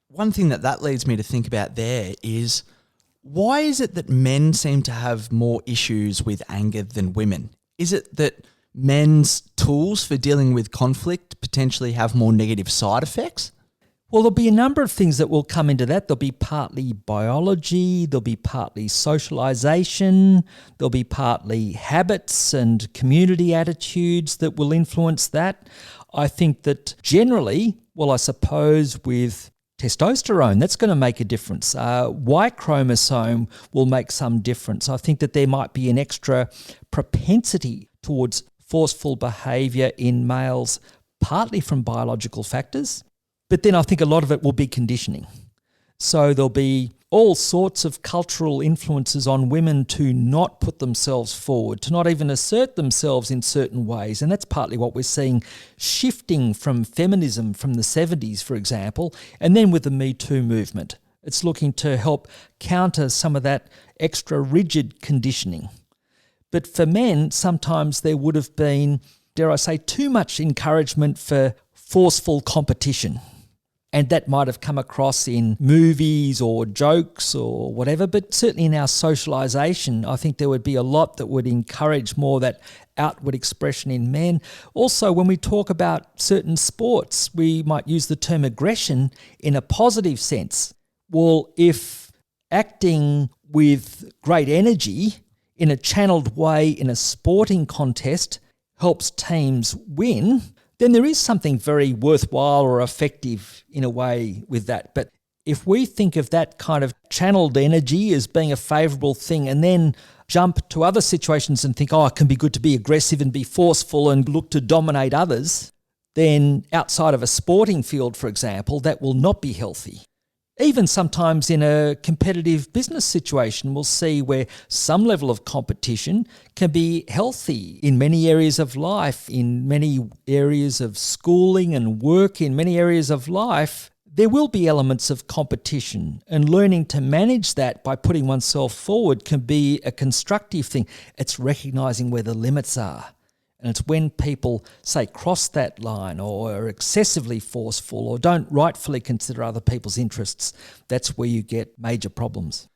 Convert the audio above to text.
one thing that leads me to think about there is, why is it that men seem to have more issues with anger than women? Is it that men's tools for dealing with conflict potentially have more negative side effects? Well, there'll be a number of things that will come into that. There'll be partly biology, there'll be partly socialization, there'll be partly habits and community attitudes that will influence that. I think that generally, well, I suppose with testosterone, that's going to make a difference. Y chromosome will make some difference. I think that there might be an extra propensity towards forceful behaviour in males, partly from biological factors. But then I think a lot of it will be conditioning. So there'll be all sorts of cultural influences on women to not put themselves forward, to not even assert themselves in certain ways. And that's partly what we're seeing shifting from feminism from the 70s, for example, and then with the Me Too movement. It's looking to help counter some of that extra rigid conditioning. But for men, sometimes there would have been, dare I say, too much encouragement for forceful competition. And that might have come across in movies or jokes or whatever, but certainly in our socialisation, I think there would be a lot that would encourage more that outward expression in men. Also, when we talk about certain sports, we might use the term aggression in a positive sense. Well, if acting with great energy in a channeled way in a sporting contest helps teams win, then there is something very worthwhile or effective in a way with that. But if we think of that kind of channeled energy as being a favourable thing and then jump to other situations and think, it can be good to be aggressive and be forceful and look to dominate others, then outside of a sporting field, for example, that will not be healthy. Even sometimes in a competitive business situation, we'll see where some level of competition can be healthy in many areas of life, in many areas of schooling and work, in many areas of life. There will be elements of competition, and learning to manage that by putting oneself forward can be a constructive thing. It's recognising where the limits are. And it's when people, say, cross that line or are excessively forceful or don't rightfully consider other people's interests, that's where you get major problems.